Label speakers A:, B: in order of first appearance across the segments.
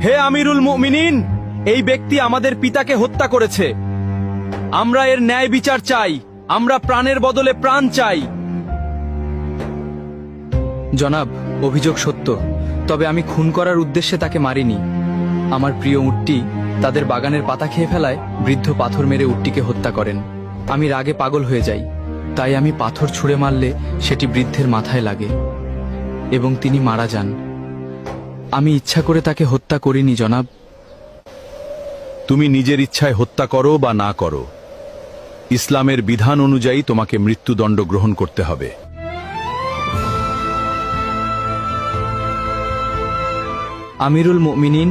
A: হে আমিরুল মুমিনিন, এই ব্যক্তি আমাদের পিতাকে হত্যা করেছে। আমরা এর ন্যায় বিচার চাই। আমরা প্রাণের বদলে প্রাণ চাই। জনাব, অভিযোগ সত্য, তবে আমি খুন করার উদ্দেশ্যে তাকে মারিনি। আমার প্রিয় উটটি তাদের বাগানের পাতা খেয়ে ফেলায় বৃদ্ধ পাথর মেরে উটটিকে হত্যা করেন। আমি রাগে পাগল হয়ে যাই, তাই আমি পাথর ছুঁড়ে মারলে সেটি বৃদ্ধের মাথায় লাগে এবং তিনি মারা যান। আমি ইচ্ছা করে তাকে হত্যা করিনি জনাব।
B: তুমি নিজের ইচ্ছায় হত্যা করো বা না করো, ইসলামের বিধান অনুযায়ী তোমাকে মৃত্যুদণ্ড গ্রহণ করতে হবে।
A: আমিরুল মুমিনিন,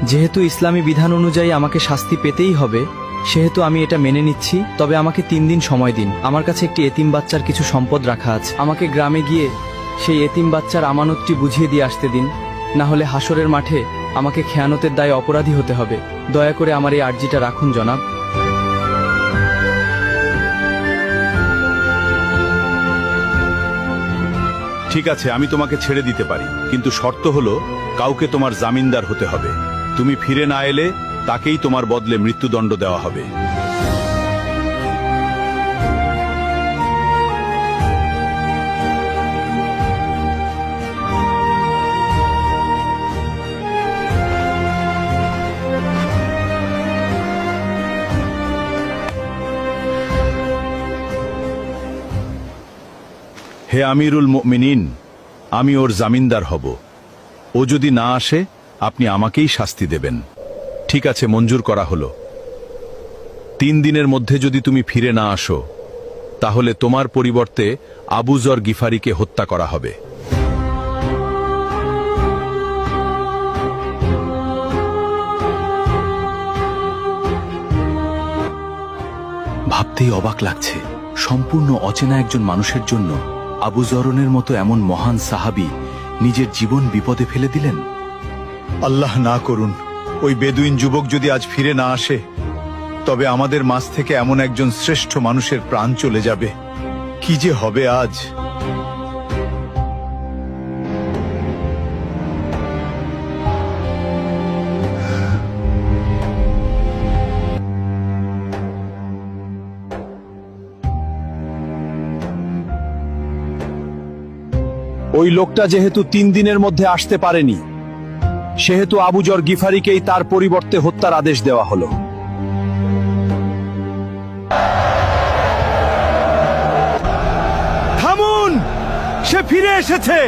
A: যেহেতু ইসলামী বিধান অনুযায়ী আমাকে শাস্তি পেতেই হবে, সেহেতু আমি এটা মেনে নিচ্ছি। তবে আমাকে 3 দিন সময় দিন। আমার কাছে একটি এতিম বাচ্চার কিছু সম্পদ রাখা আছে। আমাকে গ্রামে গিয়ে সেই এতিম বাচ্চার আমানতটি বুঝিয়ে দিয়ে আসতে দিন, না হলে হাসরের মাঠে আমাকে খেয়ানতের দায়ে অপরাধী হতে হবে। দয়া করে আমার এই আর্জিটা রাখুন জনাব।
B: ঠিক আছে, আমি তোমাকে ছেড়ে দিতে পারি, কিন্তু শর্ত হলো কাউকে তোমার জামিনদার হতে হবে। তুমি ফিরে না এলে তাকেই তোমার বদলে মৃত্যুদণ্ড দেওয়া হবে। হে আমিরুল মুমিনিন, আমি ওর জামিনদার হব। ও যদি না আসে আপনি আমাকেই শাস্তি দেবেন। ঠিক আছে, মঞ্জুর করা হলো। 3 দিনের মধ্যে যদি তুমি ফিরে না আসো, তাহলে তোমার পরিবর্তে আবু যর গিফারিকে হত্যা করা হবে। ভাবতেই অবাক লাগছে, সম্পূর্ণ অচেনা একজন মানুষের জন্য আবু যরনের মতো এমন মহান সাহাবী নিজের জীবন বিপদে ফেলে দিলেন। আল্লাহ না করুন ওই বেদুইন যুবক যদি আজ ফিরে না আসে, তবে আমাদের মাঝ থেকে এমন একজন শ্রেষ্ঠ মানুষের প্রাণ চলে যাবে। কি যে হবে আজ। ওই লোকটা যেহেতু 3 দিনের মধ্যে আসতে পারেনি, সেহেতু আবু যর গিফারিকেই তার পরিবর্তে হত্যার আদেশ দেওয়া হলো। থামুন, সে ফিরে এসেছে।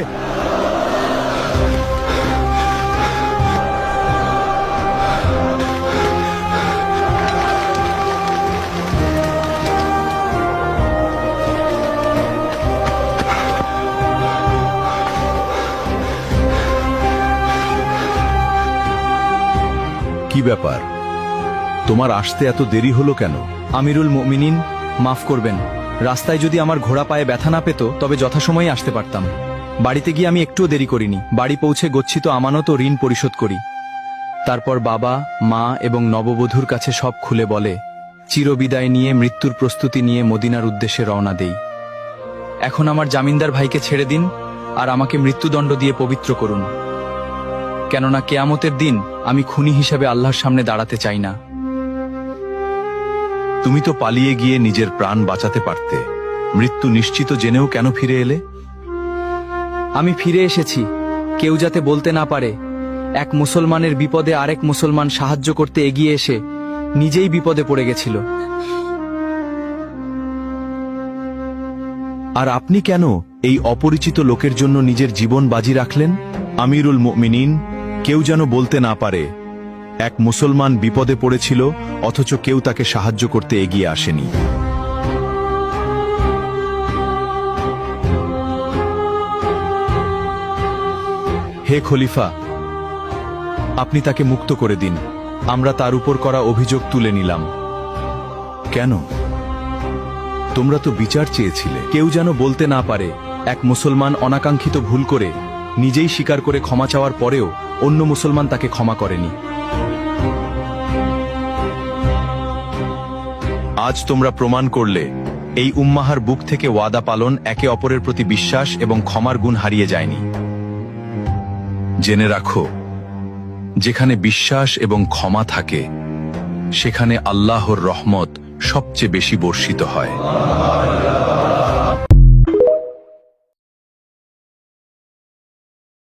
B: কি ব্যাপার, তোমার আসতে এত দেরি হলো কেন?
A: আমিরুল মুমিনিন, মাফ করবেন। রাস্তায় যদি আমার ঘোড়া পায়ে ব্যথা না পেত, তবে যথাসময়ে আসতে পারতাম। বাড়িতে গিয়ে আমি একটুও দেরি করিনি। বাড়ি পৌঁছে গচ্ছিত আমানত ও ঋণ পরিশোধ করি। তারপর বাবা, মা এবং নববধূর কাছে সব খুলে বলে চিরবিদায় নিয়ে মৃত্যুর প্রস্তুতি নিয়ে মদিনার উদ্দেশ্যে রওনা দেই। এখন আমার জামিনদার ভাইকে ছেড়ে দিন আর আমাকে মৃত্যুদণ্ড দিয়ে পবিত্র করুন, কেননা কেয়ামতের দিন আমি খুনি হিসেবে আল্লাহর সামনে দাঁড়াতে চাই না।
B: তুমি তো পালিয়ে গিয়ে নিজের প্রাণ বাঁচাতে পারতে। মৃত্যু নিশ্চিত জেনেও কেন ফিরে এলে?
A: আমি ফিরে এসেছি কেউ যাতে বলতে না পারে এক মুসলমানের বিপদে আরেক মুসলমান সাহায্য করতে এগিয়ে এসে নিজেই বিপদে পড়ে গেছিল।
B: আর আপনি কেন এই অপরিচিত লোকের জন্য নিজের জীবন বাজি রাখলেন? আমিরুল মুমিনিন, কেউ যেন বলতে না পারে এক মুসলমান বিপদে পড়েছিল অথচ কেউ তাকে সাহায্য করতে এগিয়ে আসেনি। হে খলিফা, আপনি তাকে মুক্ত করে দিন। আমরা তার উপর করা অভিযোগ তুলে নিলাম। কেন? তোমরা তো বিচার চেয়েছিলে। কেউ যেন বলতে না পারে এক মুসলমান অনাকাঙ্ক্ষিত ভুল করে নিজেই স্বীকার করে ক্ষমা চাওয়ার পরেও অন্য মুসলমান তাকে ক্ষমা করেনি। আজ তোমরা প্রমাণ করলে এই উম্মাহার বুক থেকে ওয়াদা পালন একে অপরের প্রতি বিশ্বাস এবং ক্ষমার গুণ হারিয়ে যায়নি। জেনে রাখো, যেখানে বিশ্বাস এবং ক্ষমা থাকে সেখানে আল্লাহর রহমত সবচেয়ে বেশি বর্ষিত হয়।